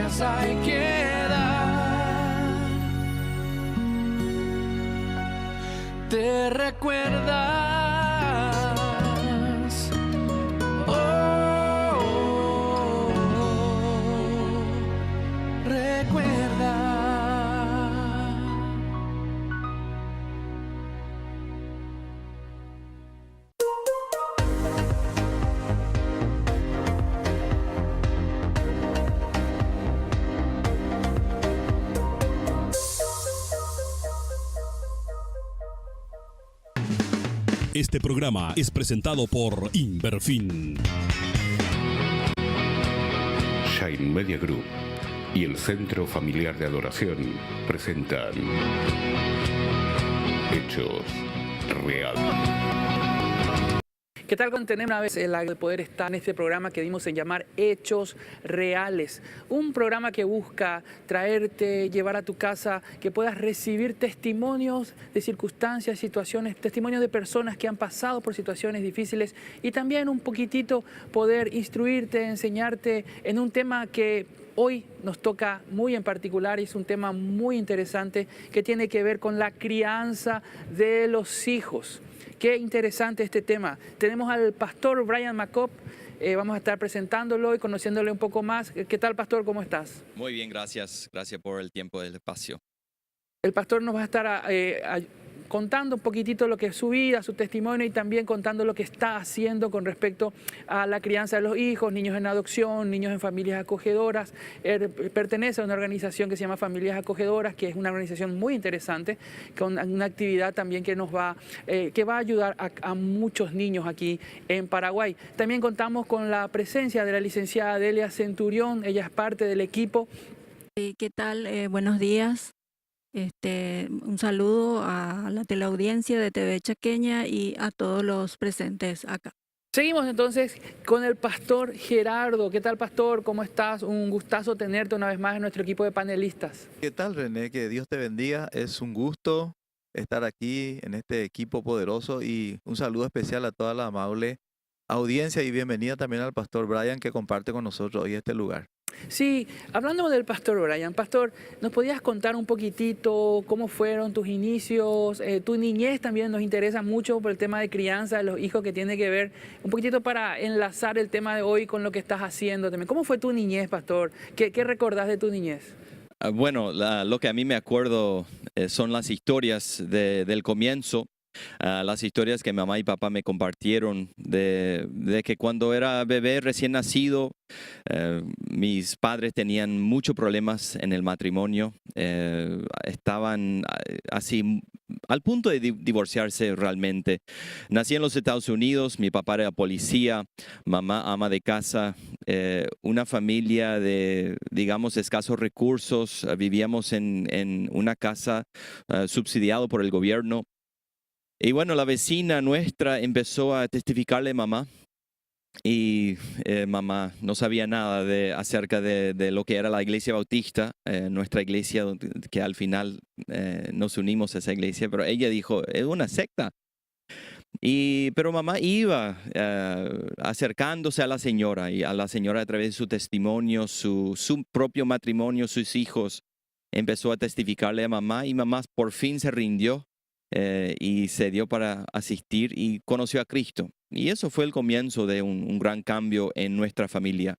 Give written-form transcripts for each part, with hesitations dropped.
gracias hay que dar. ¿Te recuerdas? Recuerda. Este programa es presentado por Inverfin. Shine Media Group y el Centro Familiar de Adoración presentan Hechos Reales. ¿Qué tal con tener una vez el de poder estar en este programa que dimos en llamar Hechos Reales? Un programa que busca traerte, llevar a tu casa, que puedas recibir testimonios de circunstancias, situaciones, testimonios de personas que han pasado por situaciones difíciles y también un poquitito poder instruirte, enseñarte en un tema que hoy nos toca muy en particular y es un tema muy interesante que tiene que ver con la crianza de los hijos. Qué interesante este tema. Tenemos al pastor Brian McCobb, vamos a estar presentándolo y conociéndole un poco más. ¿Qué tal, pastor? ¿Cómo estás? Muy bien, gracias. Gracias por el tiempo del espacio. El pastor nos va a estar contando un poquitito lo que es su vida, su testimonio y también contando lo que está haciendo con respecto a la crianza de los hijos, niños en adopción, niños en familias acogedoras. Él pertenece a una organización que se llama Familias Acogedoras, que es una organización muy interesante, con una actividad también que nos va, que va a ayudar a muchos niños aquí en Paraguay. También contamos con la presencia de la licenciada Delia Centurión, ella es parte del equipo. ¿Qué tal? Buenos días. Un saludo a la teleaudiencia de TV Chaqueña y a todos los presentes acá. Seguimos entonces con el pastor Gerardo. ¿Qué tal, pastor? ¿Cómo estás? Un gustazo tenerte una vez más en nuestro equipo de panelistas. ¿Qué tal, René? Que Dios te bendiga. Es un gusto estar aquí en este equipo poderoso y un saludo especial a toda la amable audiencia y bienvenida también al pastor Brian que comparte con nosotros hoy este lugar. Sí, hablando del pastor Brian, pastor, ¿nos podías contar un poquitito cómo fueron tus inicios? Tu niñez también nos interesa mucho por el tema de crianza de los hijos que tiene que ver, un poquitito para enlazar el tema de hoy con lo que estás haciendo también. ¿Cómo fue tu niñez, pastor? ¿Qué recordás de tu niñez? Bueno, lo que a mí me acuerdo son las historias del comienzo. Las historias que mamá y papá me compartieron de que cuando era bebé recién nacido, mis padres tenían muchos problemas en el matrimonio, estaban así al punto de divorciarse realmente. Nací en los Estados Unidos, mi papá era policía, mamá ama de casa, una familia de, digamos, escasos recursos, vivíamos en una casa subsidiado por el gobierno. Y bueno, la vecina nuestra empezó a testificarle a mamá y mamá no sabía nada acerca de lo que era la iglesia bautista, nuestra iglesia, que al final nos unimos a esa iglesia, pero ella dijo, es una secta. Pero mamá iba acercándose a la señora y a la señora a través de su testimonio, su propio matrimonio, sus hijos, empezó a testificarle a mamá y mamá por fin se rindió. Y se dio para asistir y conoció a Cristo. Y eso fue el comienzo de un gran cambio en nuestra familia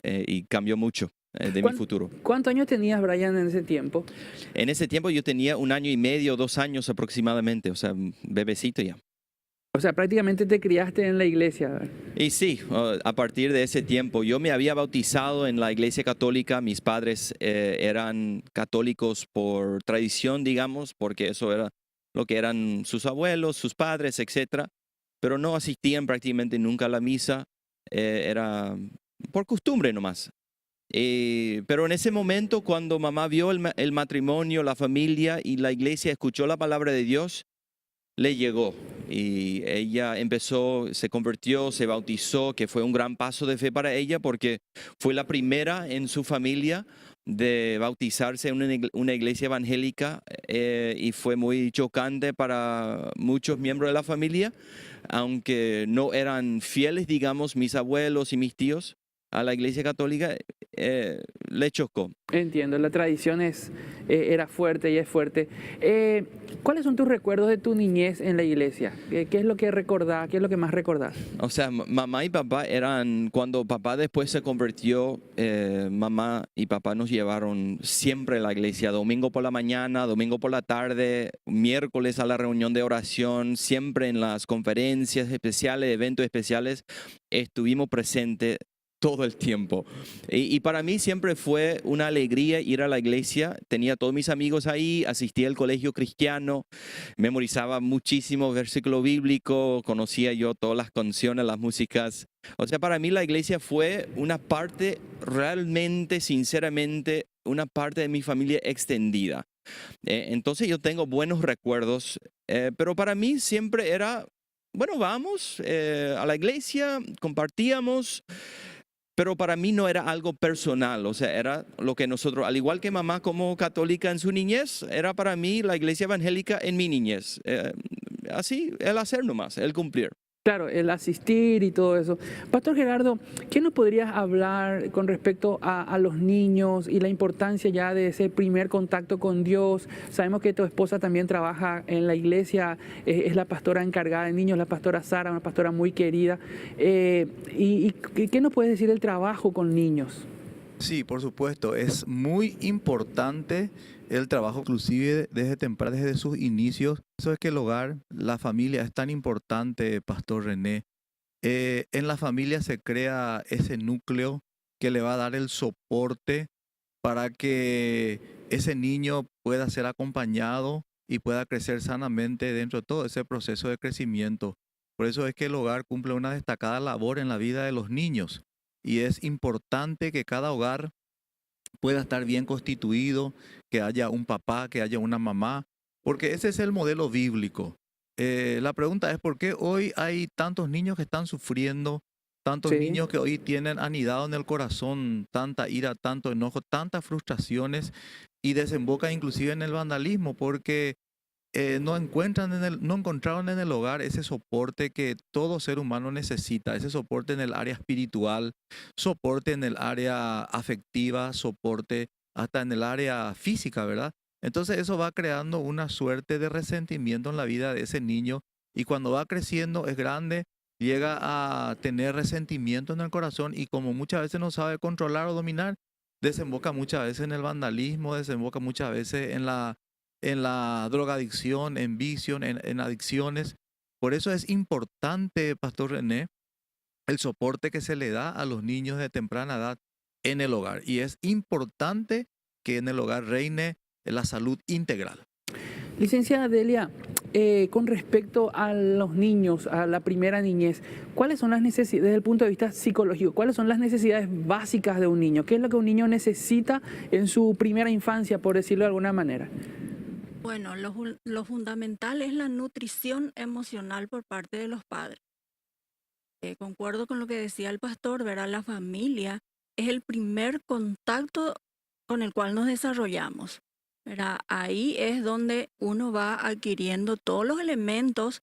y cambió mucho de mi futuro. ¿Cuántos años tenías, Brian, en ese tiempo? En ese tiempo yo tenía 1 año y medio, 2 años aproximadamente, o sea, bebecito ya. O sea, prácticamente te criaste en la iglesia, ¿verdad? Y sí, a partir de ese tiempo yo me había bautizado en la iglesia católica. Mis padres eran católicos por tradición, digamos, porque eso era lo que eran sus abuelos, sus padres, etcétera. Pero no asistían prácticamente nunca a la misa, era por costumbre nomás. Pero en ese momento, cuando mamá vio el matrimonio, la familia y la iglesia escuchó la palabra de Dios, le llegó y ella se convirtió, se bautizó, que fue un gran paso de fe para ella porque fue la primera en su familia de bautizarse en una iglesia evangélica y fue muy chocante para muchos miembros de la familia, aunque no eran fieles, digamos, mis abuelos y mis tíos a la iglesia católica. le chocó. Entiendo, la tradición era fuerte y es fuerte. ¿Cuáles son tus recuerdos de tu niñez en la iglesia? ¿Qué es lo que recordás? ¿Qué es lo que más recordás? O sea, mamá y papá cuando papá después se convirtió, mamá y papá nos llevaron siempre a la iglesia, domingo por la mañana, domingo por la tarde, miércoles a la reunión de oración, siempre en las conferencias especiales, eventos especiales, estuvimos presentes todo el tiempo. Y para mí siempre fue una alegría ir a la iglesia. Tenía todos mis amigos ahí, asistía al colegio cristiano, memorizaba muchísimo versículo bíblico, conocía yo todas las canciones, las músicas. O sea, para mí la iglesia fue una parte realmente, sinceramente, una parte de mi familia extendida. Entonces yo tengo buenos recuerdos, pero para mí siempre era, bueno, vamos a la iglesia, compartíamos. Pero para mí no era algo personal, o sea, era lo que nosotros, al igual que mamá como católica en su niñez, era para mí la iglesia evangélica en mi niñez. Así, el hacer nomás, el cumplir. Claro, el asistir y todo eso. Pastor Gerardo, ¿qué nos podrías hablar con respecto a los niños y la importancia ya de ese primer contacto con Dios? Sabemos que tu esposa también trabaja en la iglesia, es la pastora encargada de niños, la pastora Sara, una pastora muy querida. ¿Y qué nos puedes decir del trabajo con niños? Sí, por supuesto, es muy importante el trabajo, inclusive desde temprano, desde sus inicios. Eso es que el hogar, la familia es tan importante, Pastor René. En la familia se crea ese núcleo que le va a dar el soporte para que ese niño pueda ser acompañado y pueda crecer sanamente dentro de todo ese proceso de crecimiento. Por eso es que el hogar cumple una destacada labor en la vida de los niños. Y es importante que cada hogar pueda estar bien constituido, que haya un papá, que haya una mamá, porque ese es el modelo bíblico. La pregunta es por qué hoy hay tantos niños que están sufriendo, tantos niños que hoy tienen anidado en el corazón tanta ira, tanto enojo, tantas frustraciones y desemboca inclusive en el vandalismo, porque no encontraron en el hogar ese soporte que todo ser humano necesita, ese soporte en el área espiritual, soporte en el área afectiva, soporte hasta en el área física, ¿verdad? Entonces eso va creando una suerte de resentimiento en la vida de ese niño y cuando va creciendo, es grande, llega a tener resentimiento en el corazón y como muchas veces no sabe controlar o dominar, desemboca muchas veces en el vandalismo, desemboca muchas veces en la drogadicción, en vicio, en adicciones. Por eso es importante, Pastor René, el soporte que se le da a los niños de temprana edad en el hogar. Y es importante que en el hogar reine la salud integral. Licenciada Delia, con respecto a los niños, a la primera niñez, ¿cuáles son las necesidades, desde el punto de vista psicológico, cuáles son las necesidades básicas de un niño? ¿Qué es lo que un niño necesita en su primera infancia, por decirlo de alguna manera? Bueno, lo fundamental es la nutrición emocional por parte de los padres. Concuerdo con lo que decía el pastor, ¿verdad? La familia es el primer contacto con el cual nos desarrollamos, ¿verdad? Ahí es donde uno va adquiriendo todos los elementos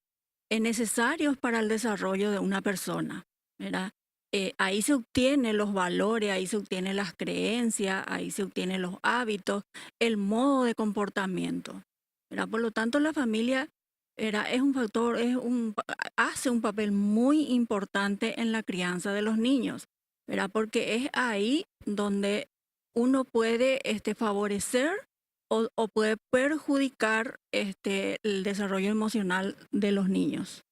necesarios para el desarrollo de una persona, ¿verdad? Ahí se obtienen los valores, ahí se obtienen las creencias, ahí se obtienen los hábitos, el modo de comportamiento, ¿verdad? Por lo tanto, la familia es un factor, hace un papel muy importante en la crianza de los niños, ¿verdad? Porque es ahí donde uno puede favorecer o puede perjudicar el desarrollo emocional de los niños.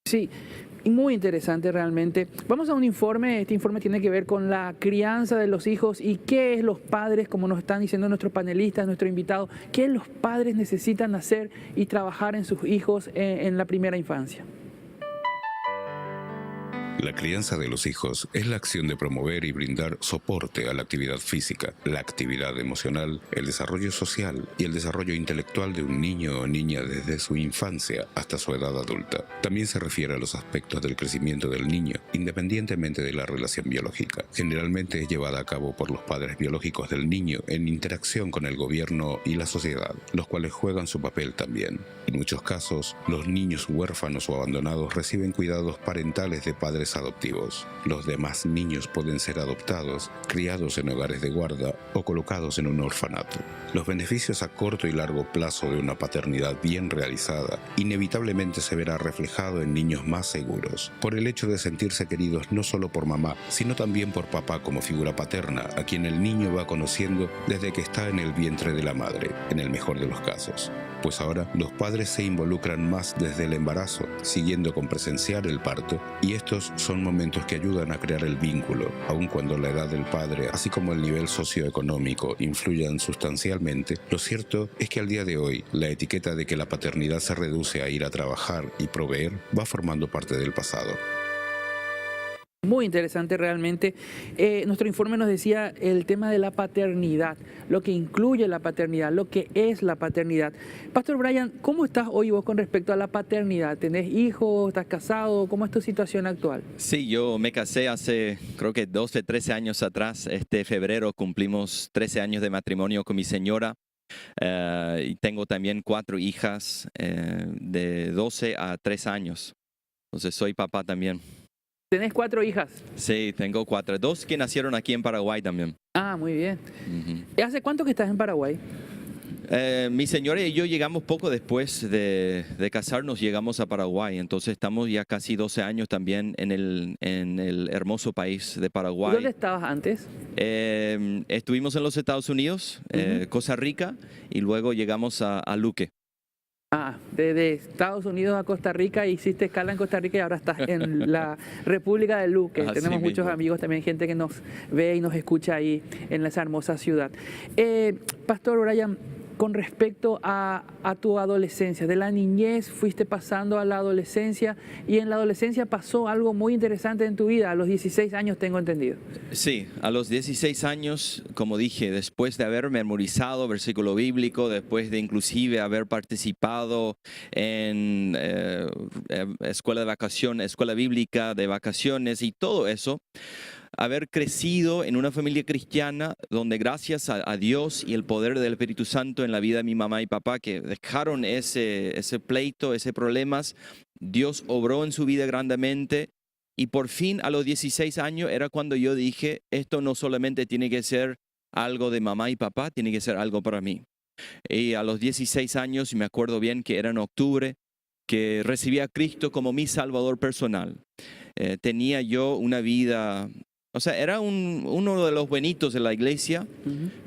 Sí, muy interesante realmente. Vamos a un informe. Este informe tiene que ver con la crianza de los hijos y qué es los padres, como nos están diciendo nuestros panelistas, nuestros invitados, qué los padres necesitan hacer y trabajar en sus hijos en la primera infancia. La crianza de los hijos es la acción de promover y brindar soporte a la actividad física, la actividad emocional, el desarrollo social y el desarrollo intelectual de un niño o niña desde su infancia hasta su edad adulta. También se refiere a los aspectos del crecimiento del niño, independientemente de la relación biológica. Generalmente es llevada a cabo por los padres biológicos del niño en interacción con el gobierno y la sociedad, los cuales juegan su papel también. En muchos casos, los niños huérfanos o abandonados reciben cuidados parentales de padres padres adoptivos. Los demás niños pueden ser adoptados, criados en hogares de guarda o colocados en un orfanato. Los beneficios a corto y largo plazo de una paternidad bien realizada inevitablemente se verá reflejado en niños más seguros, por el hecho de sentirse queridos no solo por mamá, sino también por papá como figura paterna, a quien el niño va conociendo desde que está en el vientre de la madre, en el mejor de los casos. Pues ahora los padres se involucran más desde el embarazo, siguiendo con presenciar el parto, y estos son momentos que ayudan a crear el vínculo, aun cuando la edad del padre, así como el nivel socioeconómico, influyan sustancialmente. Lo cierto es que al día de hoy, la etiqueta de que la paternidad se reduce a ir a trabajar y proveer va formando parte del pasado. Muy interesante realmente. Nuestro informe nos decía el tema de la paternidad, lo que incluye la paternidad, lo que es la paternidad. Pastor Brian, ¿cómo estás hoy vos con respecto a la paternidad? ¿Tenés hijos? ¿Estás casado? ¿Cómo es tu situación actual? Sí, yo me casé hace creo que 12, 13 años atrás. Este febrero cumplimos 13 años de matrimonio con mi señora. Y tengo también 4 hijas de 12 a 3 años. Entonces soy papá también. ¿Tenés 4 hijas? Sí, tengo 4. 2 que nacieron aquí en Paraguay también. Ah, muy bien. Ujú. ¿Hace cuánto que estás en Paraguay? Mi señora y yo llegamos poco después de casarnos, llegamos a Paraguay. Entonces estamos ya casi 12 años también en el hermoso país de Paraguay. ¿Dónde estabas antes? Estuvimos en los Estados Unidos, Costa Rica, y luego llegamos a Luque. Ah, de Estados Unidos a Costa Rica, hiciste escala en Costa Rica y ahora estás en la República de Luque. Así Tenemos muchos mismo. amigos, también gente que nos ve y nos escucha ahí en esa hermosa ciudad. Pastor Brian, con respecto a tu adolescencia, de la niñez fuiste pasando a la adolescencia y en la adolescencia pasó algo muy interesante en tu vida, a los 16 años tengo entendido. Sí, a los 16 años, como dije, después de haber memorizado versículo bíblico, después de inclusive haber participado en escuela de vacaciones, escuela bíblica de vacaciones y todo eso, haber crecido en una familia cristiana donde gracias a Dios y el poder del Espíritu Santo en la vida de mi mamá y papá que dejaron ese pleito, ese problemas, Dios obró en su vida grandemente y por fin a los 16 años era cuando yo dije, esto no solamente tiene que ser algo de mamá y papá, tiene que ser algo para mí. Y a los 16 años, me acuerdo bien que era en octubre, que recibí a Cristo como mi Salvador personal. Tenía yo una vida... O sea, era uno de los buenitos de la iglesia,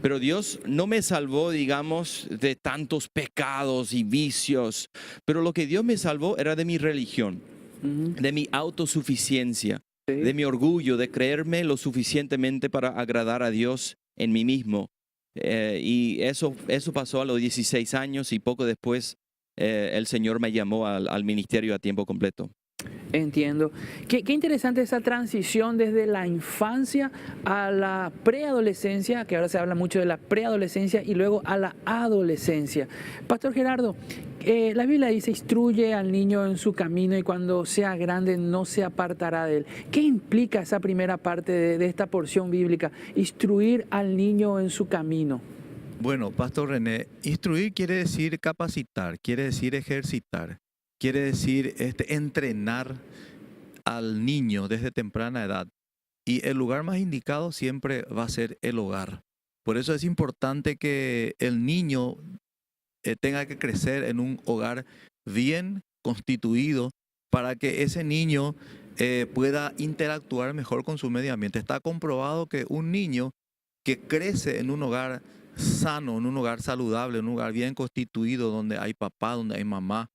pero Dios no me salvó, digamos, de tantos pecados y vicios. Pero lo que Dios me salvó era de mi religión, de mi autosuficiencia, Sí. de mi orgullo, de creerme lo suficientemente para agradar a Dios en mí mismo. Y eso pasó a los 16 años y poco después el Señor me llamó al ministerio a tiempo completo. Entiendo. Qué interesante esa transición desde la infancia a la preadolescencia, que ahora se habla mucho de la preadolescencia, y luego a la adolescencia. Pastor Gerardo, la Biblia dice, instruye al niño en su camino y cuando sea grande no se apartará de él. ¿Qué implica esa primera parte de esta porción bíblica? Instruir al niño en su camino. Bueno, Pastor René, instruir quiere decir capacitar, quiere decir ejercitar, quiere decir entrenar al niño desde temprana edad. Y el lugar más indicado siempre va a ser el hogar. Por eso es importante que el niño tenga que crecer en un hogar bien constituido para que ese niño pueda interactuar mejor con su medio ambiente. Está comprobado que un niño que crece en un hogar sano, en un hogar saludable, en un hogar bien constituido, donde hay papá, donde hay mamá,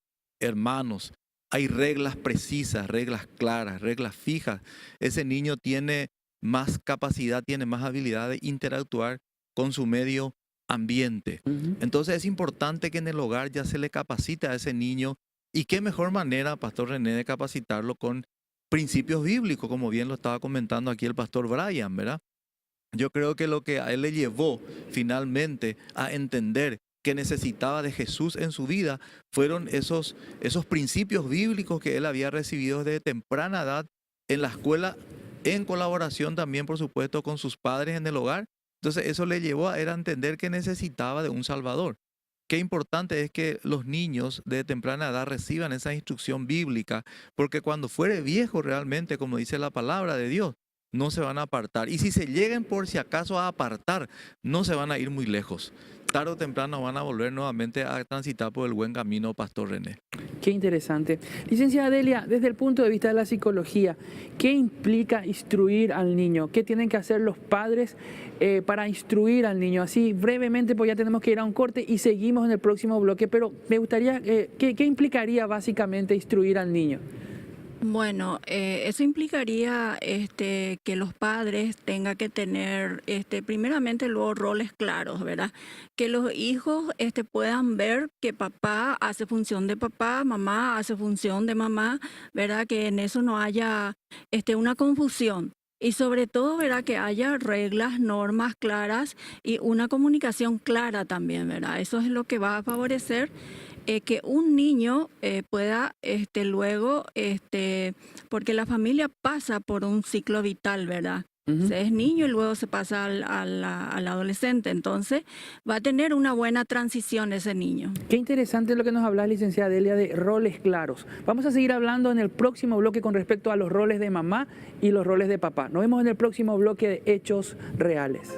hermanos, hay reglas precisas, reglas claras, reglas fijas. Ese niño tiene más capacidad, tiene más habilidad de interactuar con su medio ambiente. Entonces es importante que en el hogar ya se le capacite a ese niño. Y qué mejor manera, Pastor René, de capacitarlo con principios bíblicos, como bien lo estaba comentando aquí el Pastor Brian, ¿verdad? Yo creo que lo que a él le llevó finalmente a entender que necesitaba de Jesús en su vida fueron esos principios bíblicos que él había recibido desde temprana edad en la escuela, en colaboración también, por supuesto, con sus padres en el hogar. Entonces eso le llevó a él a entender que necesitaba de un Salvador. qué importante es que los niños de temprana edad reciban esa instrucción bíblica, porque cuando fuere viejo realmente, como dice la palabra de Dios, no se van a apartar. Y si se lleguen por si acaso a apartar, no se van a ir muy lejos. Tarde o temprano van a volver nuevamente a transitar por el buen camino, Pastor René. Qué interesante. Licenciada Delia, desde el punto de vista de la psicología, ¿qué implica instruir al niño? ¿Qué tienen que hacer los padres para instruir al niño? Así brevemente, pues ya tenemos que ir a un corte y seguimos en el próximo bloque, pero me gustaría, ¿qué implicaría básicamente instruir al niño? Bueno, eso implicaría que los padres tengan que tener primeramente luego roles claros, ¿verdad? Que los hijos puedan ver que papá hace función de papá, mamá hace función de mamá, ¿verdad? Que en eso no haya una confusión. Y sobre todo, ¿verdad? Que haya reglas, normas claras y una comunicación clara también, ¿verdad? Eso es lo que va a favorecer que un niño pueda luego, porque la familia pasa por un ciclo vital, ¿verdad? Se es niño y luego se pasa al adolescente, entonces va a tener una buena transición ese niño. Qué interesante lo que nos habla licenciada Delia de roles claros. Vamos a seguir hablando en el próximo bloque con respecto a los roles de mamá y los roles de papá. Nos vemos en el próximo bloque de Hechos Reales.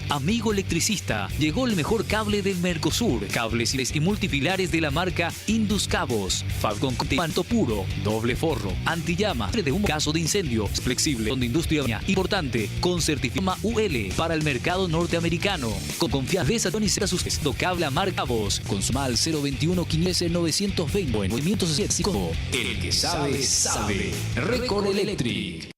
Amigo electricista, llegó el mejor cable del Mercosur. Cables y multipilares de la marca Indus Cabos. Falcon manto puro, doble forro, antillama, de un caso de incendio, flexible, con industria importante, con certificado UL para el mercado norteamericano. Con confianza de Satonicera sus cable a marca Cabos. Consuma al 021 15 920 en movimientos 75. El que sabe, sabe. Record Electric.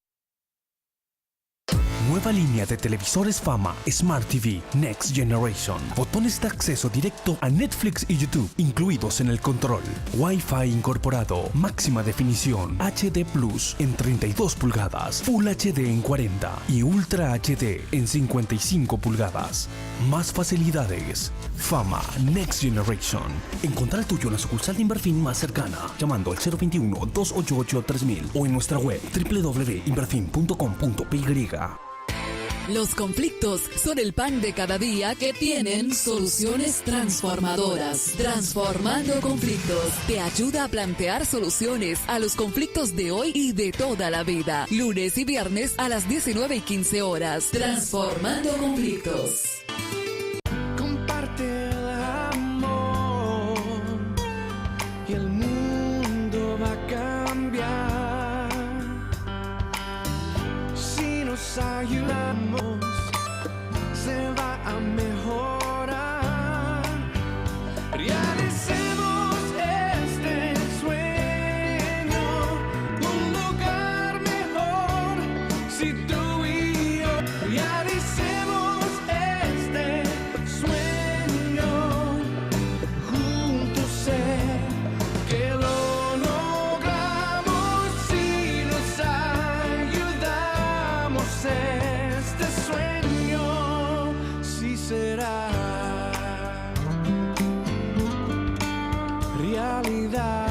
Nueva línea de televisores Fama Smart TV Next Generation. Botones de acceso directo a Netflix y YouTube, incluidos en el control. Wi-Fi incorporado, máxima definición, HD Plus en 32 pulgadas, Full HD en 40 y Ultra HD en 55 pulgadas. Más facilidades. Fama Next Generation. Encontrar el tuyo en la sucursal de Inverfin más cercana, llamando al 021-288-3000 o en nuestra web www.inverfin.com.py. Los conflictos son el pan de cada día que tienen soluciones transformadoras. Transformando conflictos te ayuda a plantear soluciones a los conflictos de hoy y de toda la vida. Lunes y viernes a las 19:15 horas. Transformando conflictos. Comparte el amor y el mundo va a cambiar si nos ayudamos. Se va a mejorar. Realicemos este sueño, un lugar mejor. Si tú y yo realicemos este sueño, juntos sé que lo logramos si nos ayudamos. Este sueño sí será realidad.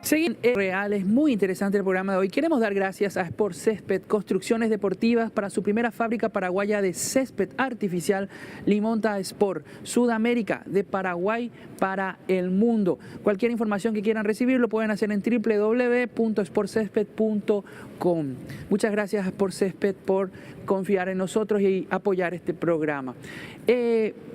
Seguimos en Reales, muy interesante el programa de hoy. Queremos dar gracias a Sport Césped, construcciones deportivas para su primera fábrica paraguaya de césped artificial, Limonta Sport, Sudamérica, de Paraguay para el mundo. Cualquier información que quieran recibir lo pueden hacer en www.sportcésped.com. Muchas gracias a Sport Césped por confiar en nosotros y apoyar este programa.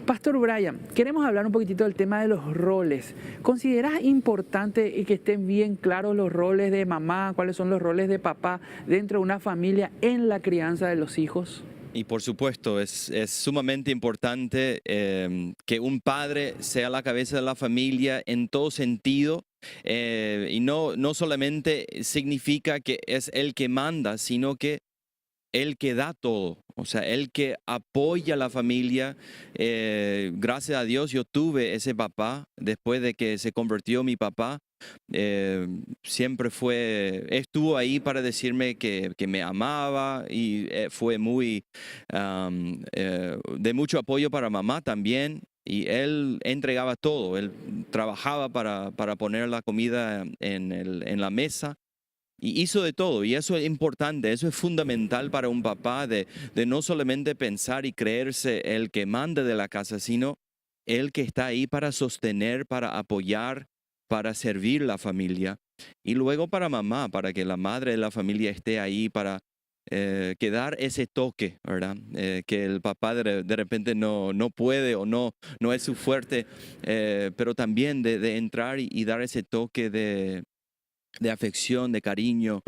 Pastor Brian, queremos hablar un poquitito del tema de los roles. ¿Consideras importante que estén bien claros los roles de mamá, cuáles son los roles de papá dentro de una familia en la crianza de los hijos? Y por supuesto, es sumamente importante que un padre sea la cabeza de la familia en todo sentido, Y no solamente significa que es el que manda, sino que el que da todo, o sea, el que apoya a la familia. Gracias a Dios yo tuve ese papá después de que se convirtió mi papá. Siempre estuvo ahí para decirme que me amaba y fue muy de mucho apoyo para mamá también. Y él entregaba todo, él trabajaba para poner la comida en la mesa. Y hizo de todo, y eso es importante, eso es fundamental para un papá de no solamente pensar y creerse el que manda de la casa, sino el que está ahí para sostener, para apoyar, para servir la familia. Y luego para mamá, para que la madre de la familia esté ahí para dar ese toque, ¿verdad? Que el papá de repente no puede o no es su fuerte, pero también de entrar y dar ese toque de afección, de cariño,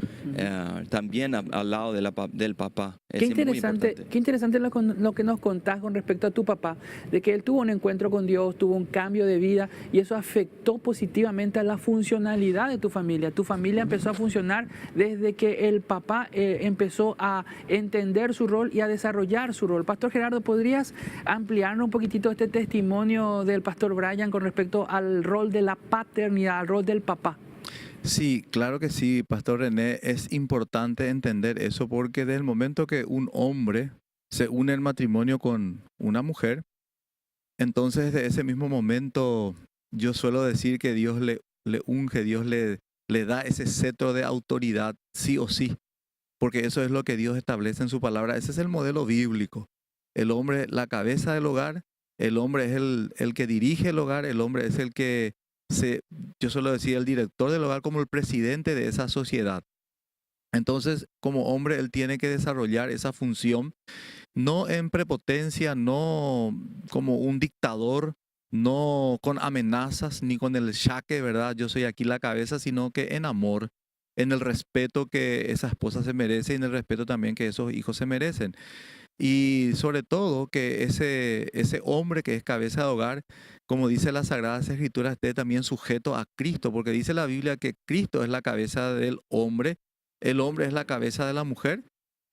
también al lado del papá. Qué Es muy interesante lo que nos contás con respecto a tu papá, de que él tuvo un encuentro con Dios, tuvo un cambio de vida y eso afectó positivamente a la funcionalidad de tu familia. Tu familia empezó a funcionar desde que el papá empezó a entender su rol y a desarrollar su rol. Pastor Gerardo, ¿podrías ampliarnos un poquitito este testimonio del Pastor Brian con respecto al rol de la paternidad, al rol del papá? Sí, claro que sí, Pastor René, es importante entender eso porque desde el momento que un hombre se une en matrimonio con una mujer, entonces de ese mismo momento yo suelo decir que Dios le unge, Dios le da ese cetro de autoridad sí o sí, porque eso es lo que Dios establece en su palabra, ese es el modelo bíblico. El hombre, la cabeza del hogar, el hombre es el que dirige el hogar, el hombre es el que yo suelo decir el director del hogar como el presidente de esa sociedad. Entonces, como hombre, él tiene que desarrollar esa función, no en prepotencia, no como un dictador, no con amenazas, ni con el jaque, ¿verdad? Yo soy aquí la cabeza, sino que en amor, en el respeto que esa esposa se merece y en el respeto también que esos hijos se merecen. Y sobre todo que ese hombre que es cabeza de hogar, como dice las Sagradas Escrituras, esté también sujeto a Cristo, porque dice la Biblia que Cristo es la cabeza del hombre, el hombre es la cabeza de la mujer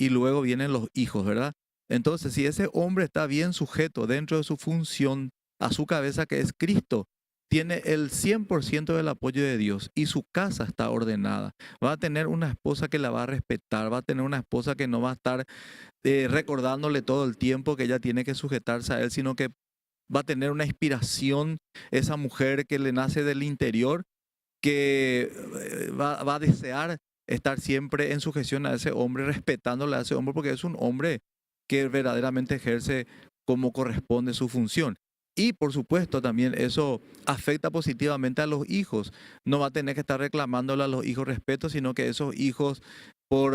y luego vienen los hijos, ¿verdad? Entonces, si ese hombre está bien sujeto dentro de su función a su cabeza que es Cristo, tiene el 100% del apoyo de Dios y su casa está ordenada. Va a tener una esposa que la va a respetar, va a tener una esposa que no va a estar recordándole todo el tiempo que ella tiene que sujetarse a él, sino que va a tener una inspiración, esa mujer que le nace del interior, que va a desear estar siempre en sujeción a ese hombre, respetándole a ese hombre, porque es un hombre que verdaderamente ejerce como corresponde su función. Y por supuesto también eso afecta positivamente a los hijos. No va a tener que estar reclamándole a los hijos respeto, sino que esos hijos por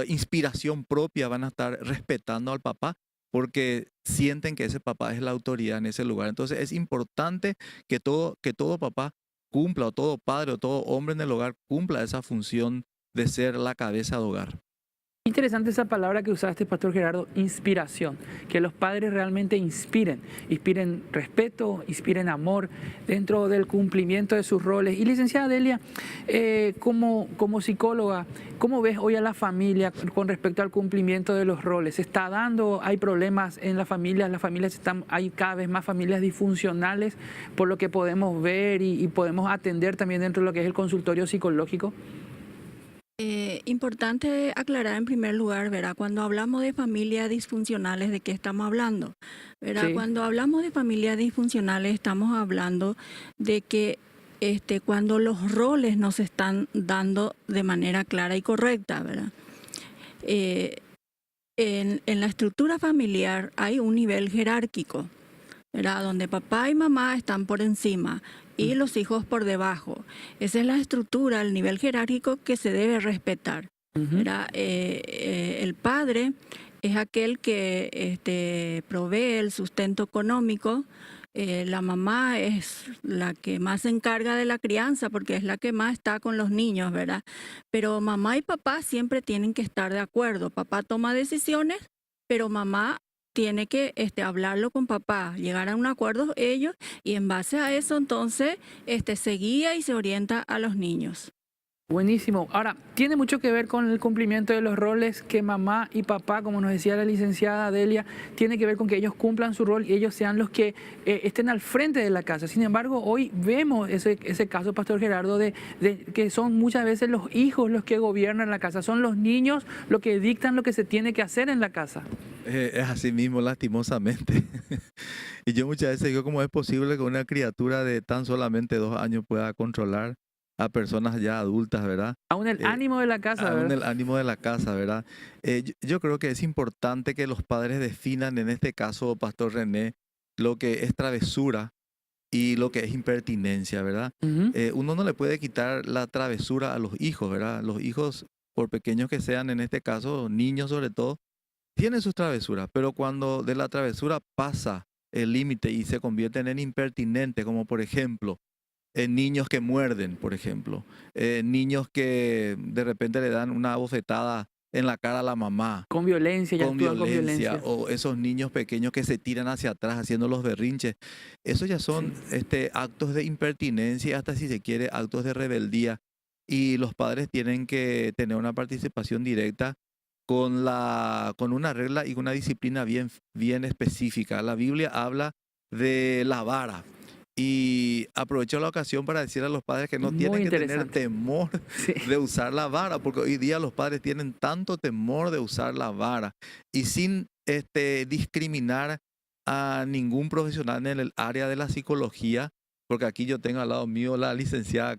inspiración propia van a estar respetando al papá porque sienten que ese papá es la autoridad en ese lugar. Entonces es importante que todo papá cumpla, o todo padre o todo hombre en el hogar cumpla esa función de ser la cabeza de hogar. Interesante esa palabra que usaste, Pastor Gerardo, inspiración, que los padres realmente inspiren respeto, inspiren amor dentro del cumplimiento de sus roles. Y licenciada Delia, como psicóloga, ¿cómo ves hoy a la familia con respecto al cumplimiento de los roles? ¿Se está dando, hay problemas en las familias hay cada vez más familias disfuncionales por lo que podemos ver y podemos atender también dentro de lo que es el consultorio psicológico? Importante aclarar en primer lugar, ¿verdad? Cuando hablamos de familias disfuncionales, ¿de qué estamos hablando? ¿Verdad? Sí. Cuando hablamos de familias disfuncionales, estamos hablando de que cuando los roles no se están dando de manera clara y correcta, ¿verdad? En la estructura familiar hay un nivel jerárquico, ¿verdad? Donde papá y mamá están por encima y los hijos por debajo. Esa es la estructura, el nivel jerárquico que se debe respetar. El padre es aquel que provee el sustento económico. La mamá es la que más se encarga de la crianza porque es la que más está con los niños, ¿verdad? Pero mamá y papá siempre tienen que estar de acuerdo. Papá toma decisiones, pero mamá tiene que hablarlo con papá, llegar a un acuerdo ellos y en base a eso entonces se guía y se orienta a los niños. Buenísimo. Ahora, tiene mucho que ver con el cumplimiento de los roles que mamá y papá, como nos decía la licenciada Delia, tiene que ver con que ellos cumplan su rol y ellos sean los que estén al frente de la casa. Sin embargo, hoy vemos ese caso, Pastor Gerardo, de que son muchas veces los hijos los que gobiernan la casa, son los niños los que dictan lo que se tiene que hacer en la casa. Es así mismo, lastimosamente. Y yo muchas veces digo, ¿cómo es posible que una criatura de tan solamente 2 años pueda controlar a personas ya adultas, ¿verdad? Aún el ánimo de la casa, Aún ¿verdad? el ánimo de la casa, ¿verdad? Yo creo que es importante que los padres definan, en este caso, Pastor René, lo que es travesura y lo que es impertinencia, ¿verdad? Uno no le puede quitar la travesura a los hijos, ¿verdad? Los hijos, por pequeños que sean, en este caso, niños sobre todo, tienen sus travesuras, pero cuando de la travesura pasa el límite y se convierten en impertinentes, como por ejemplo, niños que muerden, por ejemplo, niños que de repente le dan una bofetada en la cara a la mamá. Con violencia, ya actúan con violencia. O esos niños pequeños que se tiran hacia atrás haciendo los berrinches. Esos ya son actos de impertinencia, hasta si se quiere, actos de rebeldía. Y los padres tienen que tener una participación directa con una regla y una disciplina bien específica. La Biblia habla de la vara. Y aprovecho la ocasión para decir a los padres que no tienen que tener temor de usar la vara, porque hoy día los padres tienen tanto temor de usar la vara y sin discriminar a ningún profesional en el área de la psicología, porque aquí yo tengo al lado mío la licenciada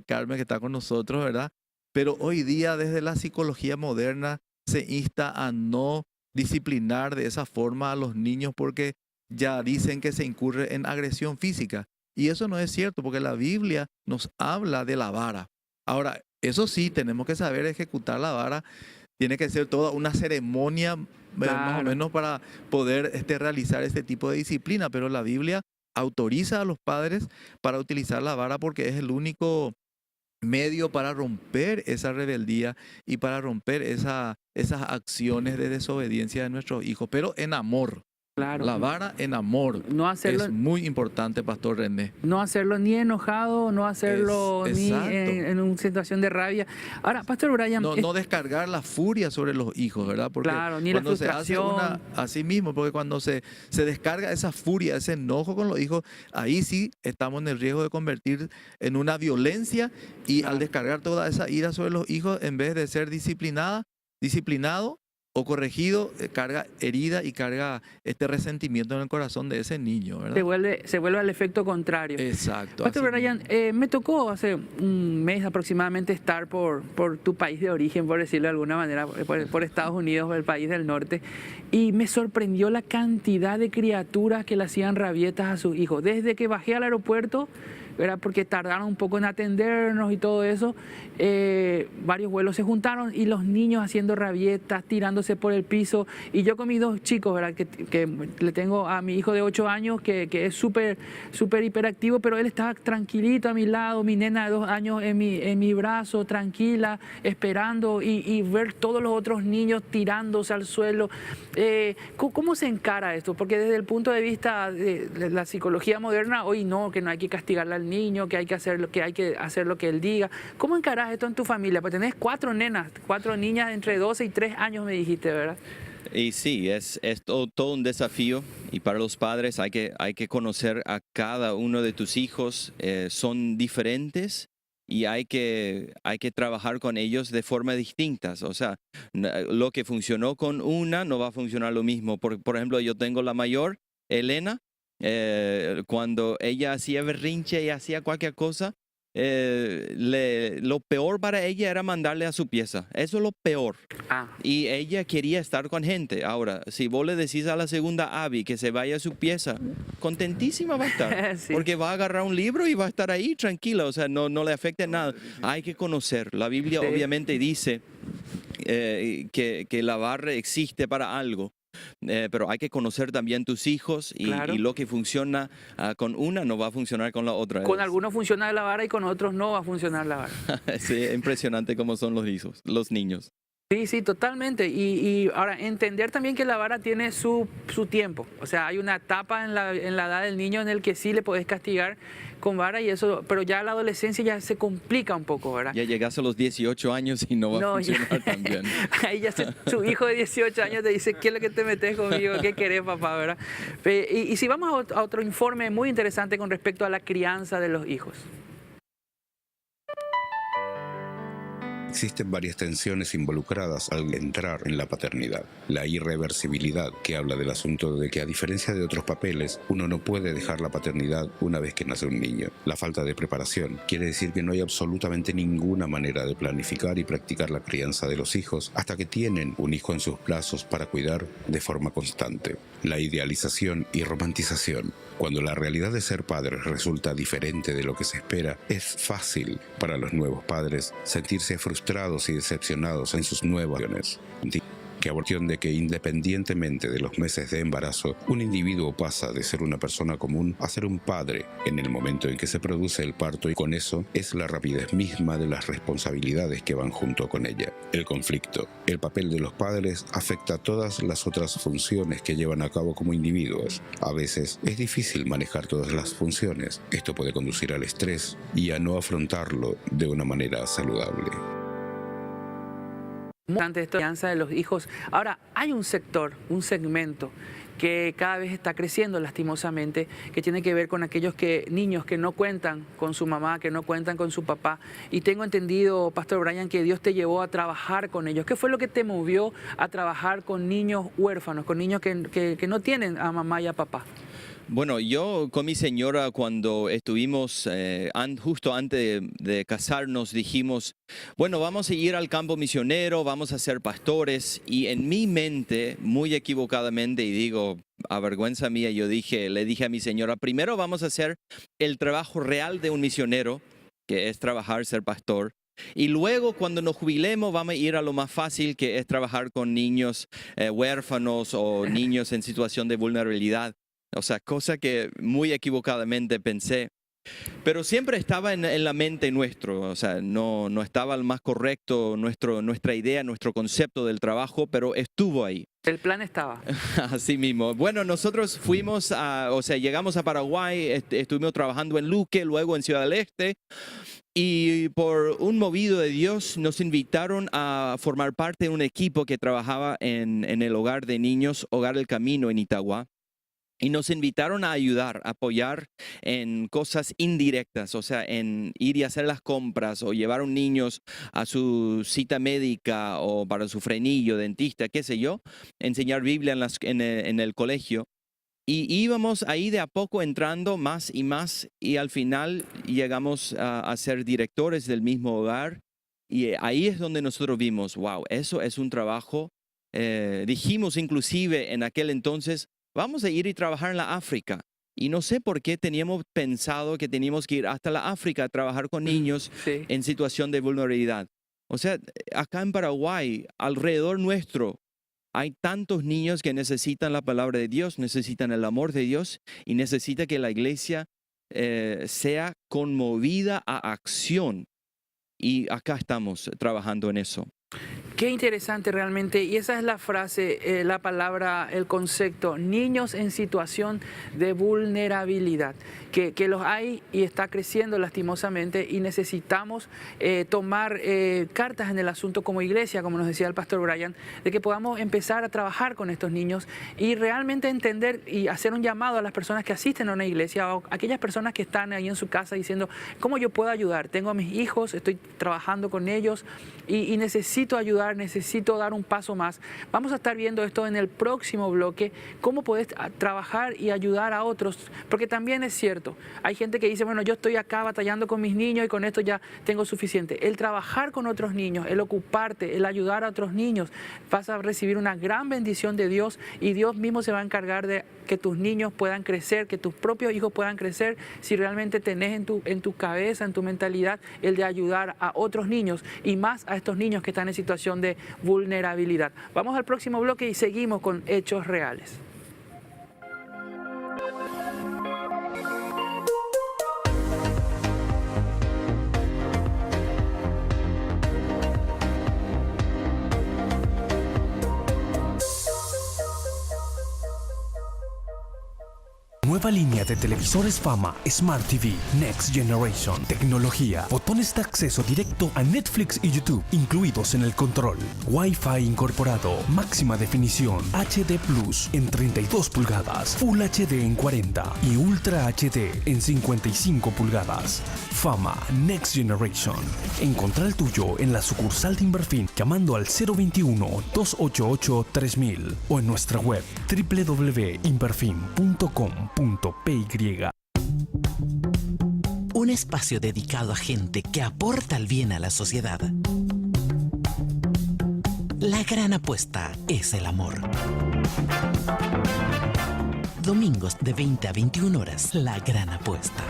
Carmen que está con nosotros, ¿verdad? Pero hoy día desde la psicología moderna se insta a no disciplinar de esa forma a los niños porque ya dicen que se incurre en agresión física. Y eso no es cierto, porque la Biblia nos habla de la vara. Ahora, eso sí, tenemos que saber ejecutar la vara. Tiene que ser toda una ceremonia, más o menos, para poder realizar este tipo de disciplina. Pero la Biblia autoriza a los padres para utilizar la vara porque es el único medio para romper esa rebeldía y para romper esas acciones de desobediencia de nuestros hijos, pero en amor. Claro. La vara en amor. No hacerlo, es muy importante, Pastor René. No hacerlo ni enojado, no hacerlo ni en una situación de rabia. Ahora, Pastor Brian... No descargar la furia sobre los hijos, ¿verdad? Porque claro, ni cuando la frustración. Se hace así mismo, porque cuando se descarga esa furia, ese enojo con los hijos, ahí sí estamos en el riesgo de convertir en una violencia y al descargar toda esa ira sobre los hijos, en vez de ser disciplinado o corregido, carga herida y carga resentimiento en el corazón de ese niño, ¿verdad? Se vuelve al efecto contrario. Exacto. Pastor Brian, me tocó hace un mes aproximadamente estar por tu país de origen, por decirlo de alguna manera, por Estados Unidos, el país del norte, y me sorprendió la cantidad de criaturas que le hacían rabietas a sus hijos. Desde que bajé al aeropuerto, ¿verdad? Porque tardaron un poco en atendernos y todo eso, varios vuelos se juntaron y los niños haciendo rabietas, tirándose por el piso, y yo con mis 2 chicos, ¿verdad? Que le tengo a mi hijo de 8 años que es súper hiperactivo, pero él estaba tranquilito a mi lado, mi nena de 2 años en mi brazo, tranquila, esperando, y ver todos los otros niños tirándose al suelo. ¿Cómo se encara esto? Porque desde el punto de vista de la psicología moderna, hoy que no hay que castigarle al niño, que hay que hacer lo que él diga. ¿Cómo encarás esto en tu familia? Pues tenés 4 niñas entre 12 y 3 años, me dijiste, ¿verdad? Y sí, es todo un desafío, y para los padres hay que conocer a cada uno de tus hijos, son diferentes. Y hay que trabajar con ellos de forma distinta. O sea, lo que funcionó con una no va a funcionar lo mismo. Por ejemplo, yo tengo la mayor, Elena. Cuando ella hacía berrinche y hacía cualquier cosa, lo peor para ella era mandarle a su pieza. Eso es lo peor. Y ella quería estar con gente. Ahora, si vos le decís a la segunda Abby que se vaya a su pieza, contentísima va a estar. Sí. Porque va a agarrar un libro y va a estar ahí tranquila. O sea, no le afecta nada. Hay que conocer. La Biblia obviamente dice que la vara existe para algo. Pero hay que conocer también tus hijos y lo que funciona con una no va a funcionar con la otra. Con algunos funciona la vara y con otros no va a funcionar la vara. Sí, impresionante cómo son los niños. Sí, sí, totalmente. Y ahora, entender también que la vara tiene su tiempo. O sea, hay una etapa en la edad del niño en el que sí le podés castigar con vara y eso, pero ya la adolescencia ya se complica un poco, ¿verdad? Ya llegas a los 18 años y no va a funcionar tan bien. Ahí ya su hijo de 18 años te dice, ¿qué es lo que te metes conmigo? ¿Qué querés, papá? ¿Verdad? Y si vamos a otro informe muy interesante con respecto a la crianza de los hijos. Existen varias tensiones involucradas al entrar en la paternidad. La irreversibilidad, que habla del asunto de que a diferencia de otros papeles, uno no puede dejar la paternidad una vez que nace un niño. La falta de preparación quiere decir que no hay absolutamente ninguna manera de planificar y practicar la crianza de los hijos hasta que tienen un hijo en sus brazos para cuidar de forma constante. La idealización y romantización. Cuando la realidad de ser padres resulta diferente de lo que se espera, es fácil para los nuevos padres sentirse frustrados y decepcionados en sus nuevas acciones. Que aborción de que independientemente de los meses de embarazo, un individuo pasa de ser una persona común a ser un padre en el momento en que se produce el parto, y con eso es la rapidez misma de las responsabilidades que van junto con ella. El conflicto, el papel de los padres afecta a todas las otras funciones que llevan a cabo como individuos. A veces es difícil manejar todas las funciones. Esto puede conducir al estrés y a no afrontarlo de una manera saludable. Ante esta crianza de los hijos. Ahora, hay un sector, un segmento que cada vez está creciendo lastimosamente, que tiene que ver con aquellos niños que no cuentan con su mamá, que no cuentan con su papá. Y tengo entendido, Pastor Brian, que Dios te llevó a trabajar con ellos. ¿Qué fue lo que te movió a trabajar con niños huérfanos, con niños que no tienen a mamá y a papá? Bueno, yo con mi señora cuando estuvimos justo antes de casarnos dijimos, bueno, vamos a ir al campo misionero, vamos a ser pastores, y en mi mente, muy equivocadamente, y digo, a vergüenza mía, le dije a mi señora, primero vamos a hacer el trabajo real de un misionero, que es trabajar, ser pastor. Y luego cuando nos jubilemos vamos a ir a lo más fácil, que es trabajar con niños huérfanos o niños en situación de vulnerabilidad. O sea, cosa que muy equivocadamente pensé. Pero siempre estaba en la mente nuestro, o sea, no estaba el más correcto nuestra idea, nuestro concepto del trabajo, pero estuvo ahí. El plan estaba. Así mismo. Bueno, nosotros llegamos a Paraguay, estuvimos trabajando en Luque, luego en Ciudad del Este, y por un movido de Dios nos invitaron a formar parte de un equipo que trabajaba en el hogar de niños, Hogar El Camino en Itagua. Y nos invitaron a ayudar, a apoyar en cosas indirectas, o sea, en ir y hacer las compras o llevar a un niño a su cita médica o para su frenillo, dentista, qué sé yo, enseñar Biblia en el colegio. Y íbamos ahí de a poco entrando más y al final llegamos a ser directores del mismo hogar. Y ahí es donde nosotros vimos, wow, eso es un trabajo. Dijimos inclusive en aquel entonces, vamos a ir y trabajar en la África. Y no sé por qué teníamos pensado que teníamos que ir hasta la África a trabajar con niños en situación de vulnerabilidad. O sea, acá en Paraguay, alrededor nuestro, hay tantos niños que necesitan la palabra de Dios, necesitan el amor de Dios y necesita que la iglesia sea conmovida a acción. Y acá estamos trabajando en eso. Qué interesante realmente, y esa es la frase, la palabra, el concepto, niños en situación de vulnerabilidad, que los hay y está creciendo lastimosamente y necesitamos tomar cartas en el asunto como iglesia, como nos decía el pastor Brian, de que podamos empezar a trabajar con estos niños y realmente entender y hacer un llamado a las personas que asisten a una iglesia o a aquellas personas que están ahí en su casa diciendo, ¿cómo yo puedo ayudar? Tengo a mis hijos, estoy trabajando con ellos y necesito ayudar, necesito dar un paso más. Vamos a estar viendo esto en el próximo bloque, cómo podés trabajar y ayudar a otros, porque también es cierto, hay gente que dice, bueno, yo estoy acá batallando con mis niños y con esto ya tengo suficiente. El trabajar con otros niños, el ocuparte, el ayudar a otros niños, vas a recibir una gran bendición de Dios y Dios mismo se va a encargar de que tus niños puedan crecer, que tus propios hijos puedan crecer, si realmente tenés en tu cabeza, en tu mentalidad, el de ayudar a otros niños y más a estos niños que están en situación de vulnerabilidad. Vamos al próximo bloque y seguimos con hechos reales. Nueva línea de televisores Fama Smart TV Next Generation. Tecnología, botones de acceso directo a Netflix y YouTube, incluidos en el control. Wi-Fi incorporado, máxima definición, HD Plus en 32 pulgadas, Full HD en 40 y Ultra HD en 55 pulgadas. Fama Next Generation. Encontrá el tuyo en la sucursal de Inverfin llamando al 021-288-3000 o en nuestra web www.inverfin.com.py. Un espacio dedicado a gente que aporta el bien a la sociedad. La gran apuesta es el amor. Domingos de 20 a 21 horas, La Gran Apuesta.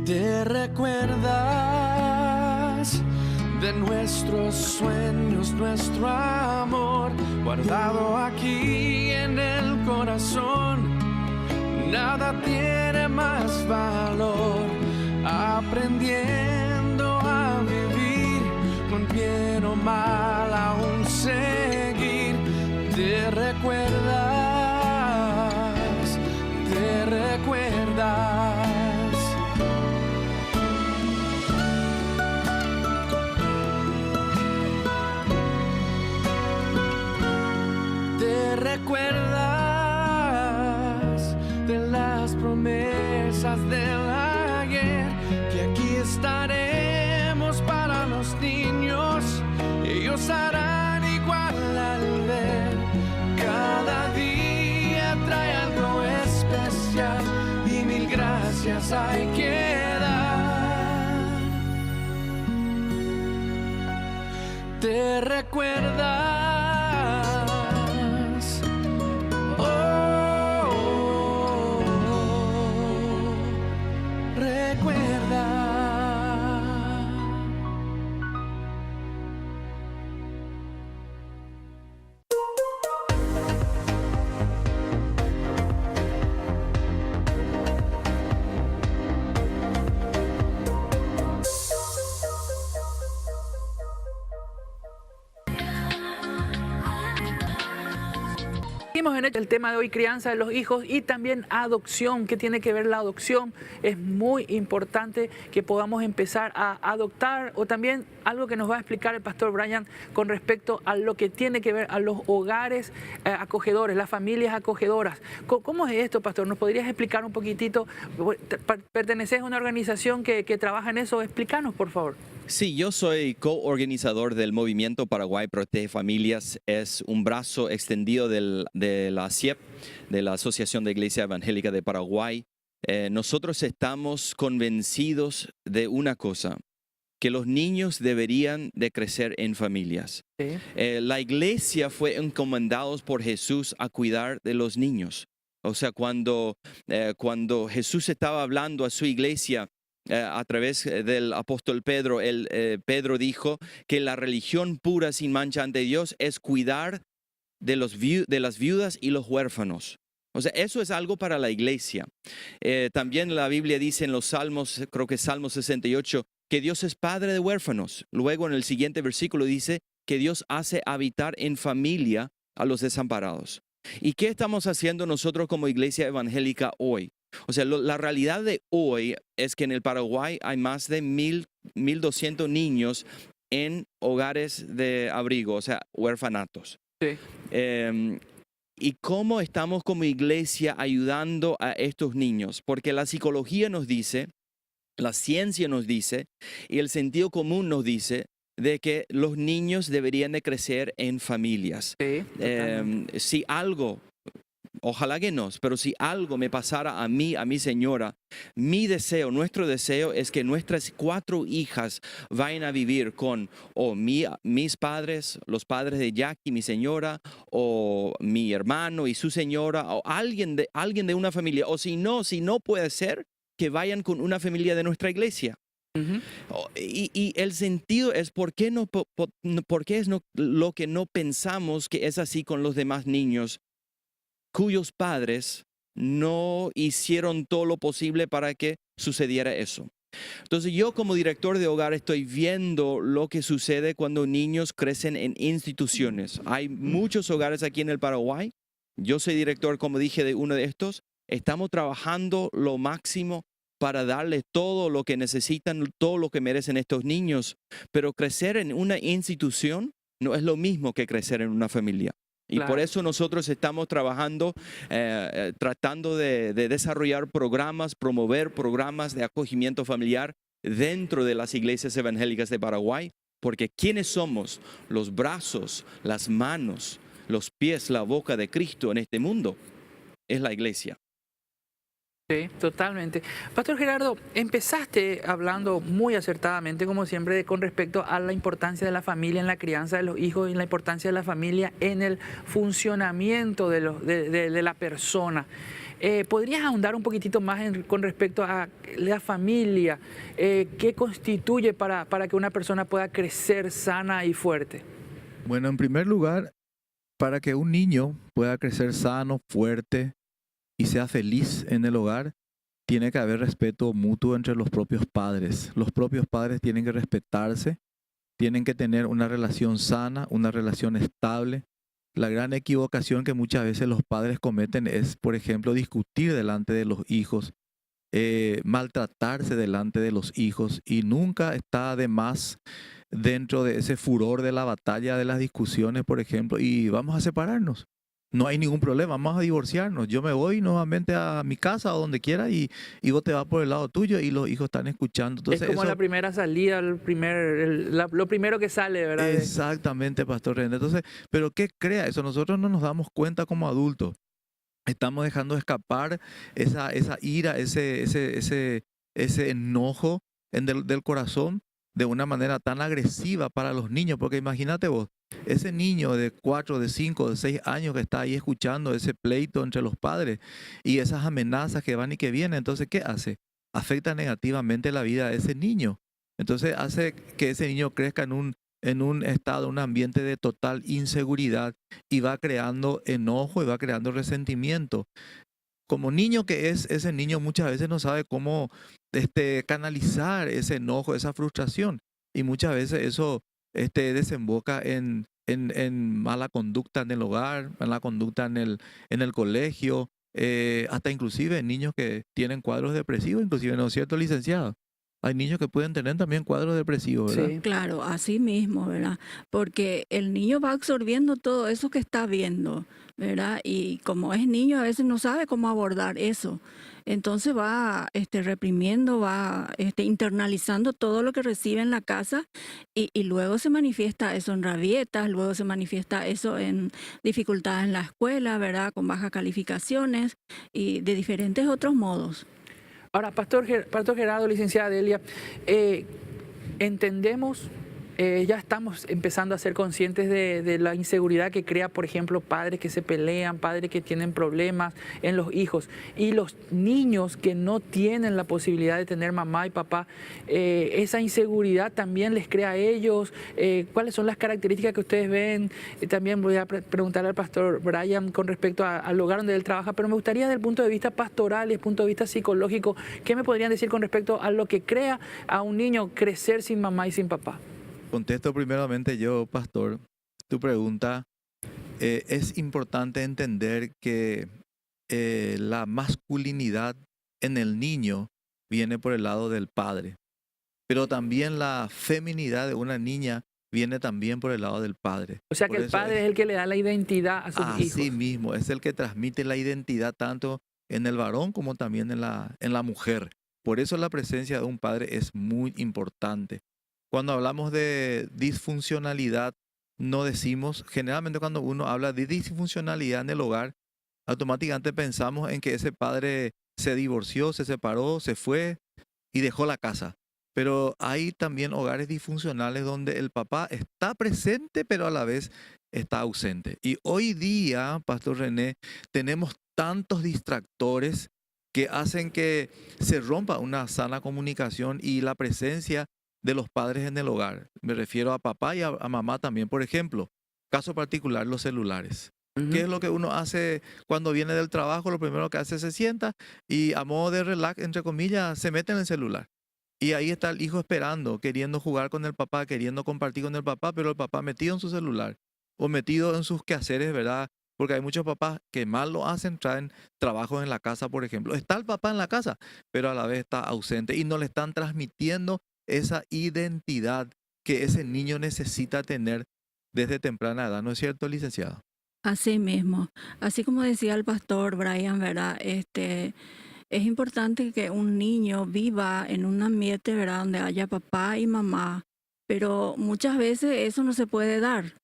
¿Te recuerdas de nuestros sueños, nuestro amor guardado aquí en el corazón? Nada tiene más valor, aprendiendo a vivir con bien o mal aún seguir. ¿Te recuerdas? ¿Te recuerdas? ¿Te recuerdas de las promesas del ayer? Que aquí estaremos para los niños, ellos harán igual al ver. Cada día trae algo especial y mil gracias hay que dar. ¿Te recuerdas? Seguimos en el tema de hoy, crianza de los hijos y también adopción. ¿Qué tiene que ver la adopción? Es muy importante que podamos empezar a adoptar, o también algo que nos va a explicar el pastor Brian con respecto a lo que tiene que ver a los hogares acogedores, las familias acogedoras. ¿Cómo es esto, pastor? ¿Nos podrías explicar un poquitito? ¿Perteneces a una organización que trabaja en eso? Explícanos, por favor. Sí, yo soy coorganizador del Movimiento Paraguay Protege Familias. Es un brazo extendido de la ASIEP, de la Asociación de Iglesia Evangélica de Paraguay. Nosotros estamos convencidos de una cosa, que los niños deberían de crecer en familias. Sí. La iglesia fue encomendados por Jesús a cuidar de los niños. O sea, cuando Jesús estaba hablando a su iglesia, a través del apóstol Pedro, Pedro dijo que la religión pura sin mancha ante Dios es cuidar de las viudas y los huérfanos. O sea, eso es algo para la iglesia. También la Biblia dice en los Salmos, creo que Salmo 68, que Dios es padre de huérfanos. Luego en el siguiente versículo dice que Dios hace habitar en familia a los desamparados. ¿Y qué estamos haciendo nosotros como iglesia evangélica hoy? O sea, la realidad de hoy es que en el Paraguay hay más de 1.200 niños en hogares de abrigo, o sea, huerfanatos. Sí. ¿Y cómo estamos como iglesia ayudando a estos niños? Porque la psicología nos dice, la ciencia nos dice y el sentido común nos dice de que los niños deberían de crecer en familias. Sí, si algo... Ojalá que no, pero si algo me pasara a mí, a mi señora, mi deseo, nuestro deseo es que nuestras 4 hijas vayan a vivir con mis padres, los padres de Jackie, mi señora, o mi hermano y su señora, o alguien de una familia. O si no puede ser, que vayan con una familia de nuestra iglesia. Uh-huh. Y el sentido es por qué es lo que no pensamos que es así con los demás niños cuyos padres no hicieron todo lo posible para que sucediera eso. Entonces yo como director de hogar estoy viendo lo que sucede cuando niños crecen en instituciones. Hay muchos hogares aquí en el Paraguay. Yo soy director, como dije, de uno de estos. Estamos trabajando lo máximo para darles todo lo que necesitan, todo lo que merecen estos niños. Pero crecer en una institución no es lo mismo que crecer en una familia. Y Claro. por eso nosotros estamos trabajando, tratando de desarrollar programas, promover programas de acogimiento familiar dentro de las iglesias evangélicas de Paraguay, porque ¿quiénes somos? Los brazos, las manos, los pies, la boca de Cristo en este mundo. Es la iglesia. Sí, totalmente. Pastor Gerardo, empezaste hablando muy acertadamente, como siempre, con respecto a la importancia de la familia en la crianza de los hijos y la importancia de la familia en el funcionamiento de la persona. ¿Podrías ahondar un poquitito más con respecto a la familia? ¿Qué constituye para que una persona pueda crecer sana y fuerte? Bueno, en primer lugar, para que un niño pueda crecer sano, fuerte y sea feliz en el hogar, tiene que haber respeto mutuo entre los propios padres. Los propios padres tienen que respetarse, tienen que tener una relación sana, una relación estable. La gran equivocación que muchas veces los padres cometen es, por ejemplo, discutir delante de los hijos, maltratarse delante de los hijos, y nunca está de más dentro de ese furor de la batalla, de las discusiones, por ejemplo, y vamos a separarnos. No hay ningún problema, vamos a divorciarnos. Yo me voy nuevamente a mi casa o donde quiera y vos te vas por el lado tuyo y los hijos están escuchando. Entonces, es como eso, la primera salida, lo primero que sale, ¿verdad? exactamente, Pastor René. Entonces, ¿pero qué crea eso? Nosotros no nos damos cuenta como adultos. Estamos dejando escapar esa ira, ese enojo del corazón de una manera tan agresiva para los niños. Porque imagínate vos, ese niño de 4, de 5, de 6 años que está ahí escuchando ese pleito entre los padres y esas amenazas que van y que vienen. Entonces, ¿qué hace? Afecta negativamente la vida de ese niño. Entonces, hace que ese niño crezca en un estado, un ambiente de total inseguridad, y va creando enojo y va creando resentimiento. Como niño que es, ese niño muchas veces no sabe cómo canalizar ese enojo, esa frustración. Y muchas veces eso desemboca en mala conducta en el hogar, mala conducta en el colegio, hasta inclusive niños que tienen cuadros depresivos, inclusive, ¿no es cierto, licenciado? Hay niños que pueden tener también cuadros depresivos, ¿verdad? Sí. Claro, así mismo, ¿verdad? Porque el niño va absorbiendo todo eso que está viendo, ¿verdad? Y como es niño, a veces no sabe cómo abordar eso. Entonces va reprimiendo, va internalizando todo lo que recibe en la casa y luego se manifiesta eso en rabietas, luego se manifiesta eso en dificultades en la escuela, ¿verdad? Con bajas calificaciones y de diferentes otros modos. Ahora, Pastor Gerardo, licenciada Delia, entendemos, ya estamos empezando a ser conscientes de la inseguridad que crea, por ejemplo, padres que se pelean, padres que tienen problemas en los hijos, y los niños que no tienen la posibilidad de tener mamá y papá. Esa inseguridad también les crea a ellos. ¿Cuáles son las características que ustedes ven? También voy a preguntarle al pastor Brian con respecto al hogar donde él trabaja, pero me gustaría desde el punto de vista pastoral y desde el punto de vista psicológico, ¿qué me podrían decir con respecto a lo que crea a un niño crecer sin mamá y sin papá? Contesto primeramente yo, pastor, tu pregunta. Es importante entender que la masculinidad en el niño viene por el lado del padre, pero también la feminidad de una niña viene también por el lado del padre. O sea que el padre es el que le da la identidad a sus hijos. Así mismo, es el que transmite la identidad tanto en el varón como también en la mujer. Por eso la presencia de un padre es muy importante. Cuando hablamos de disfuncionalidad, no decimos, generalmente cuando uno habla de disfuncionalidad en el hogar, automáticamente pensamos en que ese padre se divorció, se separó, se fue y dejó la casa. Pero hay también hogares disfuncionales donde el papá está presente, pero a la vez está ausente. Y hoy día, Pastor René, tenemos tantos distractores que hacen que se rompa una sana comunicación y la presencia de los padres en el hogar. Me refiero a papá y a mamá también. Por ejemplo, caso particular, los celulares. ¿Qué es lo que uno hace cuando viene del trabajo? Lo primero que hace, se sienta y a modo de relax, entre comillas, se mete en el celular. Y ahí está el hijo esperando, queriendo jugar con el papá, queriendo compartir con el papá, pero el papá metido en su celular o metido en sus quehaceres, ¿verdad? Porque hay muchos papás que mal lo hacen, traen trabajos en la casa, por ejemplo. Está el papá en la casa, pero a la vez está ausente y no le están transmitiendo esa identidad que ese niño necesita tener desde temprana edad. ¿No es cierto, licenciado? Así mismo, así como decía el pastor Brian, ¿verdad? Es importante que un niño viva en un ambiente, ¿verdad?, donde haya papá y mamá, pero muchas veces eso no se puede dar,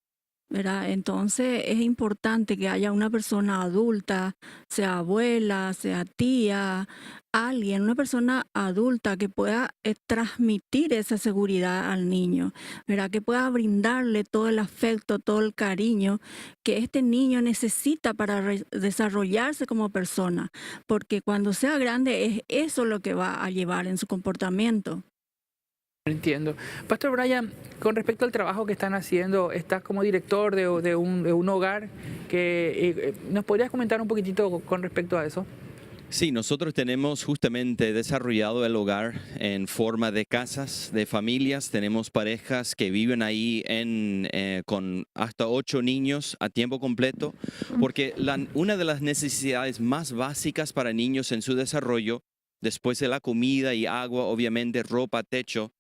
¿verdad? Entonces es importante que haya una persona adulta, sea abuela, sea tía, alguien, una persona adulta que pueda transmitir esa seguridad al niño, ¿verdad? Que pueda brindarle todo el afecto, todo el cariño que este niño necesita para desarrollarse como persona, porque cuando sea grande es eso lo que va a llevar en su comportamiento. Entiendo. Pastor Brian, con respecto al trabajo que están haciendo, estás como director de un hogar, ¿nos podrías comentar un poquitito con respecto a eso? Sí, nosotros tenemos justamente desarrollado el hogar en forma de casas, de familias. Tenemos parejas que viven ahí con hasta 8 niños a tiempo completo, porque una de las necesidades más básicas para niños en su desarrollo, después de la comida y agua, obviamente ropa, techo,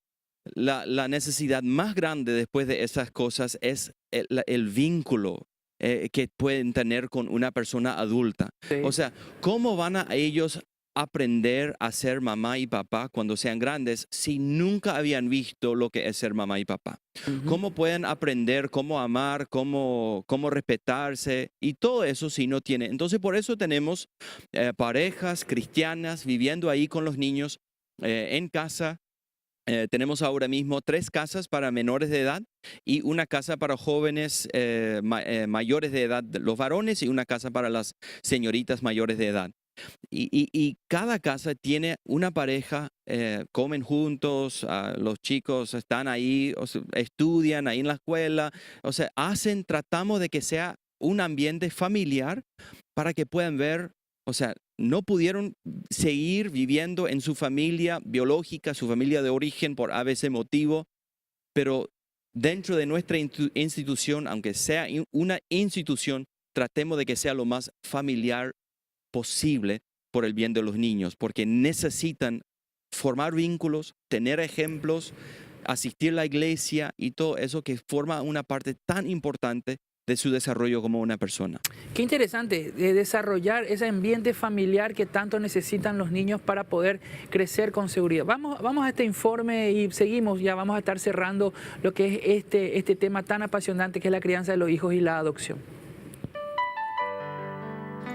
la necesidad más grande después de esas cosas es el vínculo que pueden tener con una persona adulta. Sí. O sea, ¿cómo van a ellos aprender a ser mamá y papá cuando sean grandes si nunca habían visto lo que es ser mamá y papá? ¿Cómo pueden aprender cómo amar, cómo respetarse y todo eso si no tienen? Entonces, por eso tenemos parejas cristianas viviendo ahí con los niños en casa. Tenemos ahora mismo 3 casas para menores de edad y una casa para jóvenes mayores de edad, los varones, y una casa para las señoritas mayores de edad. Y cada casa tiene una pareja, comen juntos, los chicos están ahí, estudian ahí en la escuela, o sea, tratamos de que sea un ambiente familiar para que puedan ver. O sea, no pudieron seguir viviendo en su familia biológica, su familia de origen por ABC motivo, pero dentro de nuestra institución, aunque sea una institución, tratemos de que sea lo más familiar posible por el bien de los niños, porque necesitan formar vínculos, tener ejemplos, asistir a la iglesia y todo eso que forma una parte tan importante de su desarrollo como una persona. Qué interesante, desarrollar ese ambiente familiar que tanto necesitan los niños para poder crecer con seguridad. Vamos a este informe y seguimos, ya vamos a estar cerrando lo que es este tema tan apasionante que es la crianza de los hijos y la adopción.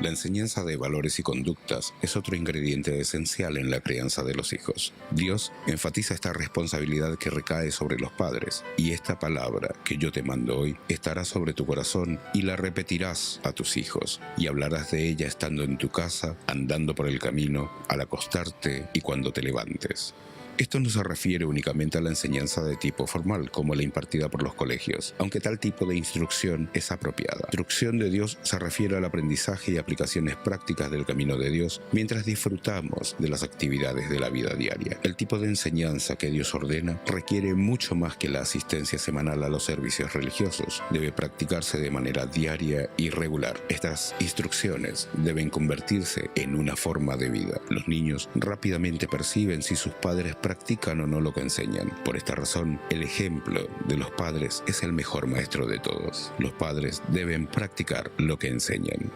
La enseñanza de valores y conductas es otro ingrediente esencial en la crianza de los hijos. Dios enfatiza esta responsabilidad que recae sobre los padres, y esta palabra que yo te mando hoy estará sobre tu corazón y la repetirás a tus hijos, y hablarás de ella estando en tu casa, andando por el camino, al acostarte y cuando te levantes. Esto no se refiere únicamente a la enseñanza de tipo formal, como la impartida por los colegios, aunque tal tipo de instrucción es apropiada. La instrucción de Dios se refiere al aprendizaje y aplicaciones prácticas del camino de Dios mientras disfrutamos de las actividades de la vida diaria. El tipo de enseñanza que Dios ordena requiere mucho más que la asistencia semanal a los servicios religiosos. Debe practicarse de manera diaria y regular. Estas instrucciones deben convertirse en una forma de vida. Los niños rápidamente perciben si sus padres practican o no lo que enseñan. Por esta razón, el ejemplo de los padres es el mejor maestro de todos. Los padres deben practicar lo que enseñan.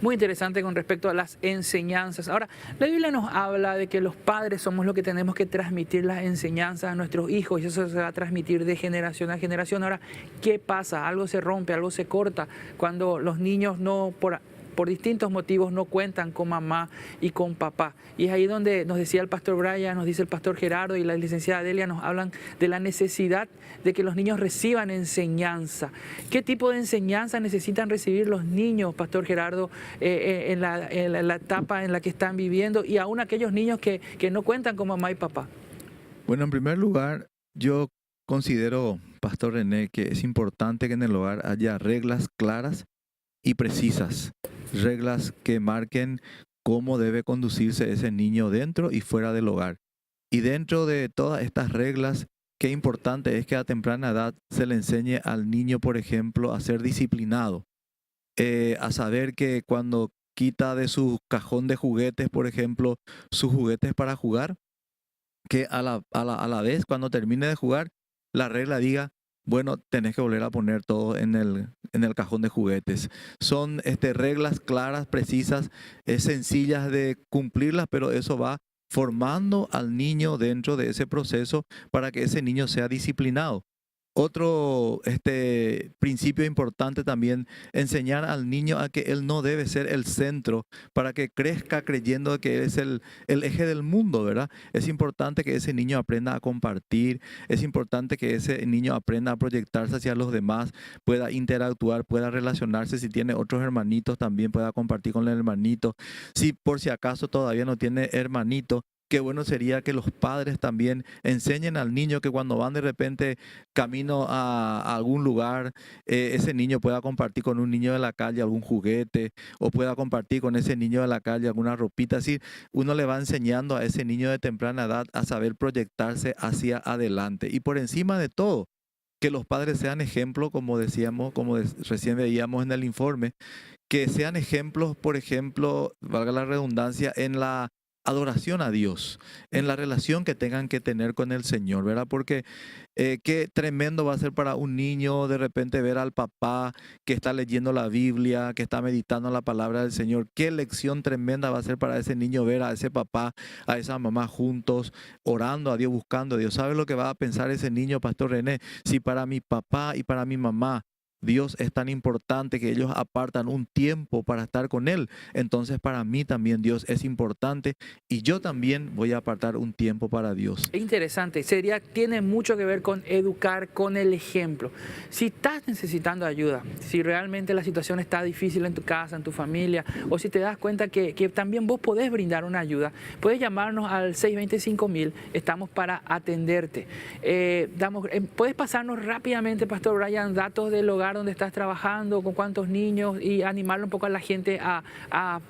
Muy interesante con respecto a las enseñanzas. Ahora, la Biblia nos habla de que los padres somos los que tenemos que transmitir las enseñanzas a nuestros hijos y eso se va a transmitir de generación a generación. Ahora, ¿qué pasa? Algo se rompe, algo se corta cuando los niños por distintos motivos no cuentan con mamá y con papá. Y es ahí donde nos decía el pastor Brian, nos dice el pastor Gerardo y la licenciada Delia, nos hablan de la necesidad de que los niños reciban enseñanza. ¿Qué tipo de enseñanza necesitan recibir los niños, pastor Gerardo, en la etapa en la que están viviendo y aún aquellos niños que no cuentan con mamá y papá? Bueno, en primer lugar, yo considero, pastor René, que es importante que en el hogar haya reglas claras y precisas, reglas que marquen cómo debe conducirse ese niño dentro y fuera del hogar. Y dentro de todas estas reglas, qué importante es que a temprana edad se le enseñe al niño, por ejemplo, a ser disciplinado, a saber que cuando quita de su cajón de juguetes, por ejemplo, sus juguetes para jugar, que a la vez, cuando termine de jugar, la regla diga, bueno, tenés que volver a poner todo en el cajón de juguetes. Son reglas claras, precisas, sencillas de cumplirlas, pero eso va formando al niño dentro de ese proceso para que ese niño sea disciplinado. Otro principio importante también, enseñar al niño a que él no debe ser el centro para que crezca creyendo que es el eje del mundo, ¿verdad? Es importante que ese niño aprenda a compartir, es importante que ese niño aprenda a proyectarse hacia los demás, pueda interactuar, pueda relacionarse, si tiene otros hermanitos también pueda compartir con el hermanito. Si por si acaso todavía no tiene hermanito, qué bueno sería que los padres también enseñen al niño que cuando van de repente camino a algún lugar, ese niño pueda compartir con un niño de la calle algún juguete o pueda compartir con ese niño de la calle alguna ropita. Así uno le va enseñando a ese niño de temprana edad a saber proyectarse hacia adelante. Y por encima de todo, que los padres sean ejemplos, como decíamos, recién veíamos en el informe, que sean ejemplos, por ejemplo, valga la redundancia, en la adoración a Dios, en la relación que tengan que tener con el Señor, ¿verdad? Porque qué tremendo va a ser para un niño de repente ver al papá que está leyendo la Biblia, que está meditando la palabra del Señor. Qué lección tremenda va a ser para ese niño ver a ese papá, a esa mamá juntos, orando a Dios, buscando a Dios. ¿Sabe lo que va a pensar ese niño, Pastor René? Si para mi papá y para mi mamá Dios es tan importante que ellos apartan un tiempo para estar con Él, entonces para mí también Dios es importante y yo también voy a apartar un tiempo para Dios. Es interesante, tiene mucho que ver con educar con el ejemplo. Si estás necesitando ayuda, si realmente la situación está difícil en tu casa, en tu familia, o si te das cuenta que también vos podés brindar una ayuda, puedes llamarnos al 625.000, estamos para atenderte. Puedes pasarnos rápidamente, Pastor Brian, datos del hogar donde estás trabajando, con cuántos niños y animarle un poco a la gente a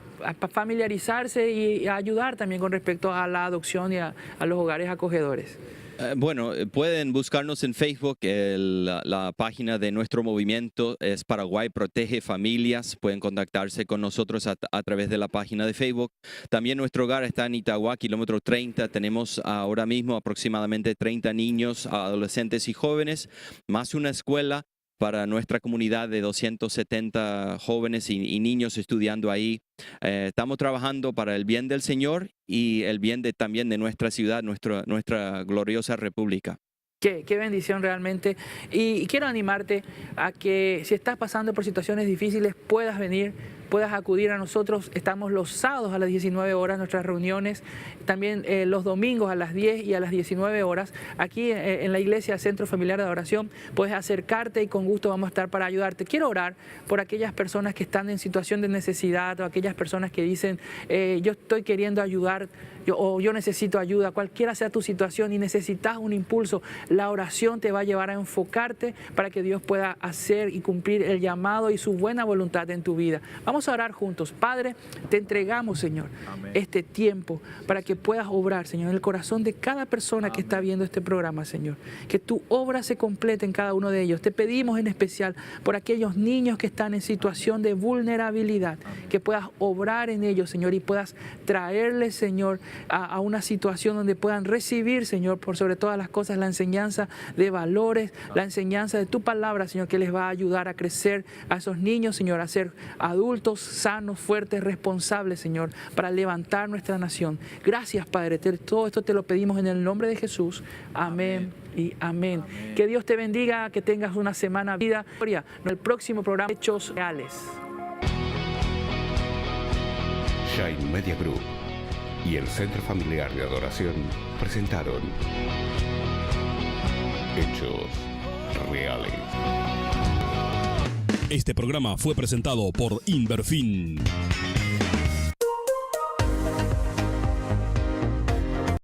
familiarizarse y a ayudar también con respecto a la adopción y a los hogares acogedores. Bueno, pueden buscarnos en Facebook, la página de nuestro movimiento es Paraguay Protege Familias, pueden contactarse con nosotros a través de la página de Facebook. También nuestro hogar está en Itagua, kilómetro 30, tenemos ahora mismo aproximadamente 30 niños, adolescentes y jóvenes, más una escuela para nuestra comunidad de 270 jóvenes y niños estudiando ahí. Estamos trabajando para el bien del Señor y el bien también de nuestra ciudad, nuestra gloriosa república. Qué bendición realmente. Y quiero animarte a que si estás pasando por situaciones difíciles puedas venir, puedas acudir a nosotros. Estamos los sábados a las 19 horas, nuestras reuniones, también los domingos a las 10 y a las 19 horas. Aquí en la iglesia Centro Familiar de Adoración puedes acercarte y con gusto vamos a estar para ayudarte. Quiero orar por aquellas personas que están en situación de necesidad o aquellas personas que dicen, yo estoy queriendo ayudar o yo necesito ayuda, cualquiera sea tu situación y necesitas un impulso. La oración te va a llevar a enfocarte para que Dios pueda hacer y cumplir el llamado y su buena voluntad en tu vida. Vamos a orar juntos. Padre, te entregamos, Señor, este tiempo para que puedas obrar, Señor, en el corazón de cada persona que está viendo este programa, Señor. Que tu obra se complete en cada uno de ellos. Te pedimos en especial por aquellos niños que están en situación de vulnerabilidad, que puedas obrar en ellos, Señor, y puedas traerles, Señor, a una situación donde puedan recibir, Señor, por sobre todas las cosas, la enseñanza de valores, la enseñanza de tu palabra, Señor, que les va a ayudar a crecer a esos niños, Señor, a ser adultos sanos, fuertes, responsables, Señor, para levantar nuestra nación. Gracias, Padre. Todo esto te lo pedimos en el nombre de Jesús. Amén y amén. Que Dios te bendiga, que tengas una semana vida. En el próximo programa, Hechos Reales. Shine Media Group y el Centro Familiar de Adoración presentaron Hechos Reales. Este programa fue presentado por Inverfin.